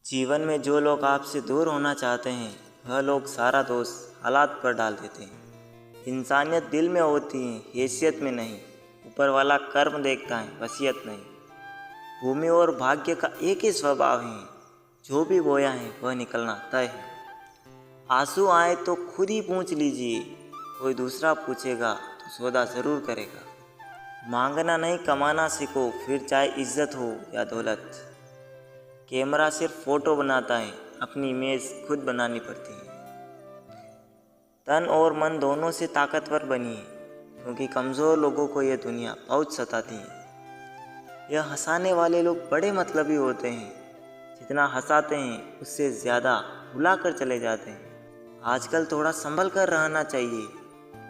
जीवन में जो लोग आपसे दूर होना चाहते हैं वह लोग सारा दोष हालात पर डाल देते हैं। इंसानियत दिल में होती है, हैसियत में नहीं। ऊपर वाला कर्म देखता है, वसीयत नहीं। भूमि और भाग्य का एक ही स्वभाव है, जो भी बोया है वह निकलना तय है। आंसू आए तो खुद ही पूछ लीजिए, कोई दूसरा पूछेगा तो सौदा ज़रूर करेगा। मांगना नहीं कमाना सीखो, फिर चाहे इज्जत हो या दौलत। कैमरा सिर्फ फ़ोटो बनाता है, अपनी इमेज खुद बनानी पड़ती है। तन और मन दोनों से ताकतवर बनिए, क्योंकि कमज़ोर लोगों को यह दुनिया बहुत सताती है। यह हंसाने वाले लोग बड़े मतलबी होते हैं, जितना हंसाते हैं उससे ज़्यादा भुला कर चले जाते हैं। आजकल थोड़ा संभल कर रहना चाहिए,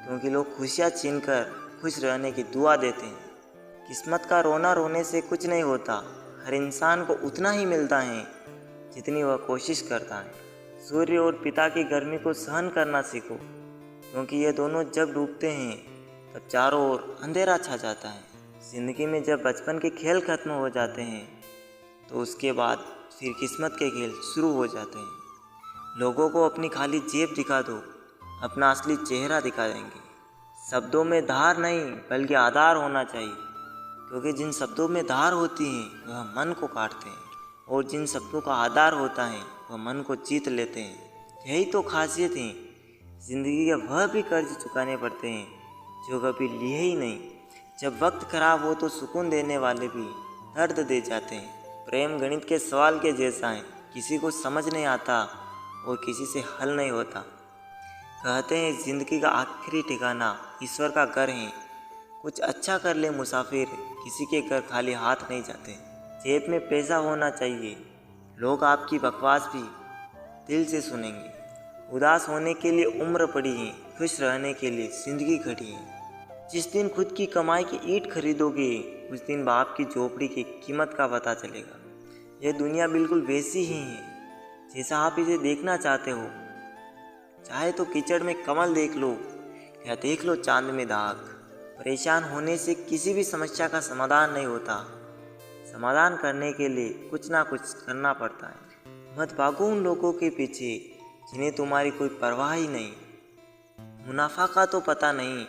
क्योंकि लोग खुशियाँ छीन कर खुश रहने की दुआ देते हैं। किस्मत का रोना रोने से कुछ नहीं होता। हर इंसान को उतना ही मिलता है जितनी वह कोशिश करता है। सूर्य और पिता की गर्मी को सहन करना सीखो, क्योंकि ये दोनों जब डूबते हैं तब चारों ओर अंधेरा छा जाता है। ज़िंदगी में जब बचपन के खेल खत्म हो जाते हैं तो उसके बाद फिर किस्मत के खेल शुरू हो जाते हैं। लोगों को अपनी खाली जेब दिखा दो, अपना असली चेहरा दिखा देंगे। शब्दों में धार नहीं बल्कि आधार होना चाहिए, क्योंकि जिन शब्दों में धार होती है वह मन को काटते हैं, और जिन शब्दों का आधार होता है वह मन को जीत लेते हैं। यही तो खासियत है ज़िंदगी के। वह भी कर्ज चुकाने पड़ते हैं जो कभी लिए ही नहीं। जब वक्त खराब हो तो सुकून देने वाले भी दर्द दे जाते हैं। प्रेम गणित के सवाल के जैसा है, किसी को समझ नहीं आता और किसी से हल नहीं होता। कहते हैं ज़िंदगी का आखिरी ठिकाना ईश्वर का घर है। कुछ अच्छा कर ले मुसाफिर, किसी के घर खाली हाथ नहीं जाते। जेब में पैसा होना चाहिए, लोग आपकी बकवास भी दिल से सुनेंगे। उदास होने के लिए उम्र पड़ी है, खुश रहने के लिए ज़िंदगी खड़ी है। जिस दिन खुद की कमाई की ईंट खरीदोगे उस दिन बाप की झोपड़ी की कीमत का पता चलेगा। यह दुनिया बिल्कुल वैसी ही है जैसा आप इसे देखना चाहते हो। चाहे तो कीचड़ में कमल देख लो या देख लो चांद में दाग। परेशान होने से किसी भी समस्या का समाधान नहीं होता। समाधान करने के लिए कुछ ना कुछ करना पड़ता है। मत भागो उन लोगों के पीछे जिन्हें तुम्हारी कोई परवाह ही नहीं। मुनाफा का तो पता नहीं,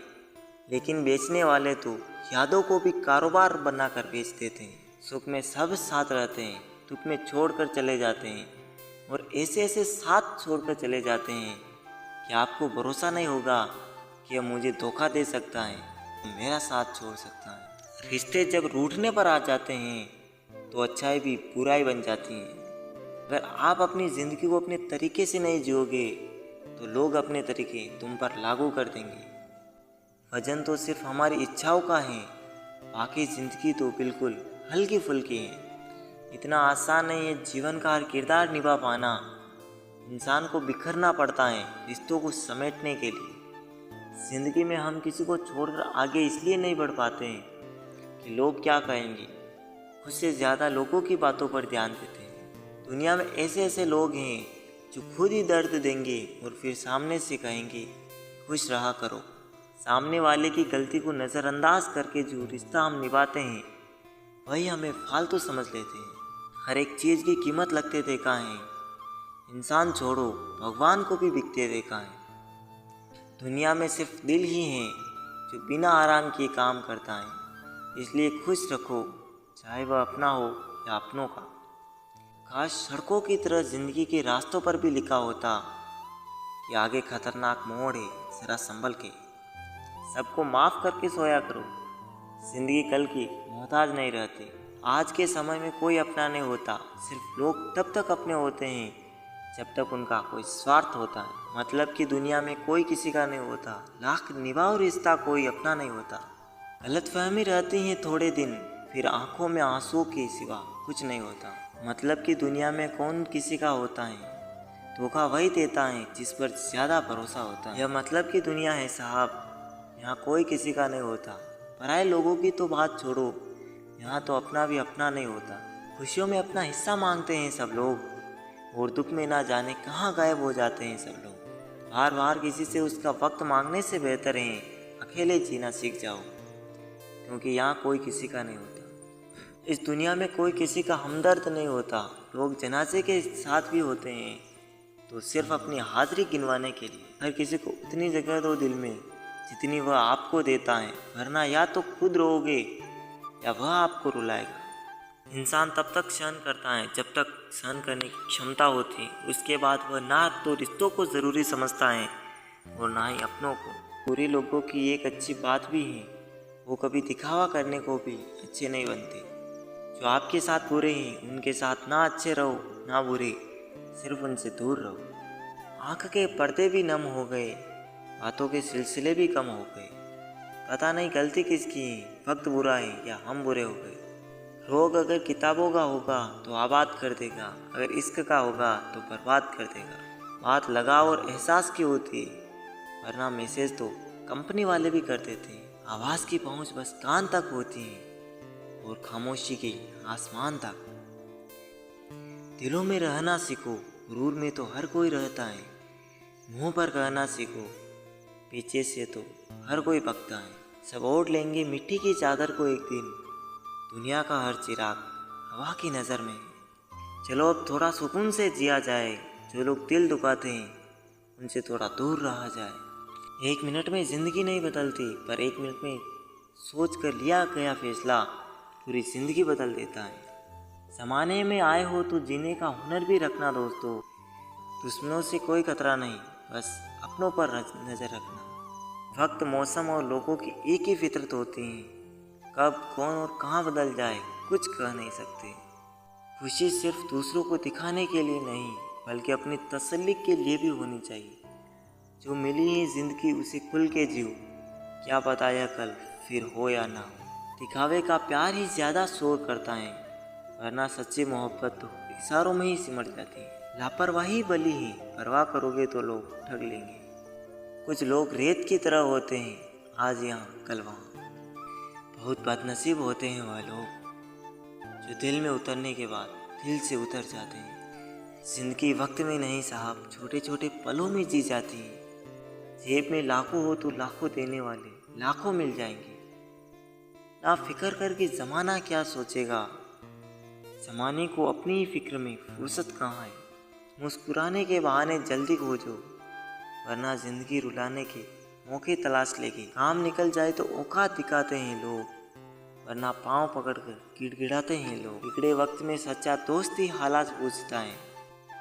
लेकिन बेचने वाले तो यादों को भी कारोबार बनाकर बेच देते हैं। सुख में सब साथ रहते हैं, दुख में छोड़कर चले जाते हैं, और ऐसे ऐसे साथ छोड़कर चले जाते हैं कि आपको भरोसा नहीं होगा कि यह मुझे धोखा दे सकता है, मेरा साथ छोड़ सकता है। रिश्ते जब रूठने पर आ जाते हैं तो अच्छाई भी बुराई बन जाती है। अगर आप अपनी ज़िंदगी को अपने तरीके से नहीं जियोगे तो लोग अपने तरीके तुम पर लागू कर देंगे। वजन तो सिर्फ हमारी इच्छाओं का है, बाकी ज़िंदगी तो बिल्कुल हल्की फुल्की है। इतना आसान नहीं है जीवन का हर किरदार निभा पाना। इंसान को बिखरना पड़ता है रिश्तों को समेटने के लिए। ज़िंदगी में हम किसी को छोड़कर आगे इसलिए नहीं बढ़ पाते हैं कि लोग क्या कहेंगे, खुद से ज़्यादा लोगों की बातों पर ध्यान देते हैं। दुनिया में ऐसे ऐसे लोग हैं जो खुद ही दर्द देंगे और फिर सामने से कहेंगे खुश रहा करो। सामने वाले की गलती को नज़रअंदाज करके जो रिश्ता हम निभाते हैं वही हमें फालतू समझ लेते हैं। हर एक चीज़ की कीमत लगते देखा है। इंसान छोड़ो, भगवान को भी बिकते देखा है। दुनिया में सिर्फ दिल ही है जो बिना आराम किए काम करता है। इसलिए खुश रखो, चाहे वह अपना हो या अपनों का। काश सड़कों की तरह ज़िंदगी के रास्तों पर भी लिखा होता कि आगे खतरनाक मोड़ है, ज़रा संभल के। सबको माफ़ करके सोया करो। ज़िंदगी कल की मोहताज नहीं रहती। आज के समय में कोई अपना नहीं होता। सिर्फ लोग तब तक अपने होते हैं जब तक उनका कोई स्वार्थ होता है। मतलब कि दुनिया में कोई किसी का नहीं होता। लाख निभाओ रिश्ता, कोई अपना नहीं होता। गलतफहमी रहती है थोड़े दिन, फिर आंखों में आंसू के सिवा कुछ नहीं होता। मतलब कि दुनिया में कौन किसी का होता है, धोखा वही देता है जिस पर ज़्यादा भरोसा होता है। यह मतलब की दुनिया है साहब, यहाँ कोई किसी का नहीं होता। पराए लोगों की तो बात छोड़ो, यहाँ तो अपना भी अपना नहीं होता। खुशियों में अपना हिस्सा मांगते हैं सब लोग, और दुख में ना जाने कहाँ गायब हो जाते हैं सब लोग। बार बार किसी से उसका वक्त मांगने से बेहतर है अकेले जीना सीख जाओ, क्योंकि यहाँ कोई किसी का नहीं होता। इस दुनिया में कोई किसी का हमदर्द नहीं होता। लोग जनाजे के साथ भी होते हैं तो सिर्फ अपनी हाजिरी गिनवाने के लिए। हर किसी को उतनी जगह दो दिल में जितनी वह आपको देता है, वरना या तो खुद रोओगे या वह आपको रुलाएगा। इंसान तब तक सहन करता है जब तक सहन करने की क्षमता होती है। उसके बाद वह ना तो रिश्तों को ज़रूरी समझता है और ना ही अपनों को। बुरे लोगों की एक अच्छी बात भी है, वो कभी दिखावा करने को भी अच्छे नहीं बनते। जो आपके साथ बुरे हैं उनके साथ ना अच्छे रहो ना बुरे, सिर्फ उनसे दूर रहो। आँख के पर्दे भी नम हो गए, बातों के सिलसिले भी कम हो गए। पता नहीं गलती किसकी है, वक्त बुरा है या हम बुरे हो गए। रोग अगर किताबों का होगा तो आबाद कर देगा, अगर इश्क का होगा तो बर्बाद कर देगा। बात लगाव और एहसास की होती है, वरना मैसेज तो कंपनी वाले भी कर देते हैं। आवाज़ की पहुंच बस कान तक होती है और खामोशी की आसमान तक। दिलों में रहना सीखो, गुरूर में तो हर कोई रहता है। मुंह पर कहना सीखो, पीछे से तो हर कोई बकता है। सब ओढ़ लेंगे मिट्टी की चादर को एक दिन, दुनिया का हर चिराग हवा की नज़र में है। चलो अब थोड़ा सुकून से जिया जाए, जो लोग दिल दुखाते हैं उनसे थोड़ा दूर रहा जाए। 1 मिनट में ज़िंदगी नहीं बदलती, पर 1 मिनट में सोच कर लिया गया फैसला पूरी ज़िंदगी बदल देता है। ज़माने में आए हो तो जीने का हुनर भी रखना दोस्तों। दुश्मनों से कोई खतरा नहीं, बस अपनों पर नज़र रखना। वक्त, मौसम और लोगों की एक ही फितरत होती है। कब कौन और कहाँ बदल जाए कुछ कह नहीं सकते। खुशी सिर्फ दूसरों को दिखाने के लिए नहीं, बल्कि अपनी तसल्ली के लिए भी होनी चाहिए। जो मिली है ज़िंदगी उसे खुल के जियो, क्या पता यह कल फिर हो या ना हो। दिखावे का प्यार ही ज़्यादा शोर करता है, वरना सच्ची मोहब्बत तो इशारों में ही सिमट जाती है। लापरवाही बली है, परवाह करोगे तो लोग ठग लेंगे। कुछ लोग रेत की तरह होते हैं, आज यहाँ कल वहाँ। बहुत बदनसीब होते हैं वह लोग जो दिल में उतरने के बाद दिल से उतर जाते हैं। जिंदगी वक्त में नहीं साहब, छोटे छोटे पलों में जी जाती है। जेब में लाखों हो तो लाखों देने वाले लाखों मिल जाएंगे। ना फिक्र करके ज़माना क्या सोचेगा, ज़माने को अपनी ही फिक्र में फुर्सत कहाँ है। मुस्कुराने के बहाने जल्दी खोजो, वरना ज़िंदगी रुलाने के मौके तलाश लेगी। काम निकल जाए तो औकात दिखाते हैं लोग, वरना पाँव पकड़कर गिड़गिड़ाते हैं लोग। बिगड़े वक्त में सच्चा दोस्त ही हालात पूछता है,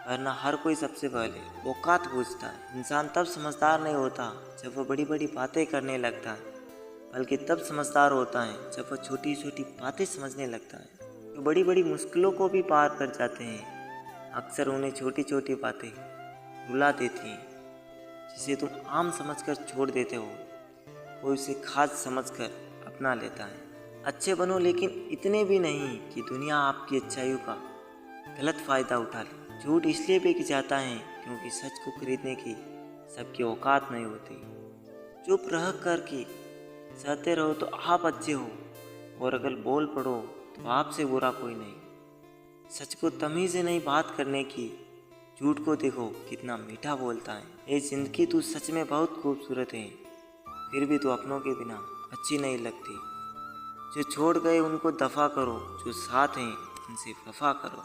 वरना हर कोई सबसे पहले औकात पूछता है। इंसान तब समझदार नहीं होता जब वह बड़ी बड़ी बातें करने लगता है, बल्कि तब समझदार होता है जब वह छोटी छोटी बातें समझने लगता है। तो बड़ी बड़ी मुश्किलों को भी पार कर जाते हैं। अक्सर उन्हें छोटी छोटी बातें रुला देती हैं। जिसे तुम आम समझकर छोड़ देते हो, वो उसे खास समझकर अपना लेता है। अच्छे बनो, लेकिन इतने भी नहीं कि दुनिया आपकी अच्छाइयों का गलत फ़ायदा उठा ले। झूठ इसलिए बिक जाता है क्योंकि सच को खरीदने की सबकी औकात नहीं होती। चुप रह कर के सहते रहो तो आप अच्छे हो, और अगर बोल पड़ो तो आपसे बुरा कोई नहीं। सच को तमीज़ नहीं बात करने की, झूठ को देखो कितना मीठा बोलता है। ये ज़िंदगी तू सच में बहुत खूबसूरत है, फिर भी तू अपनों के बिना अच्छी नहीं लगती। जो छोड़ गए उनको दफ़ा करो, जो साथ हैं उनसे वफा करो।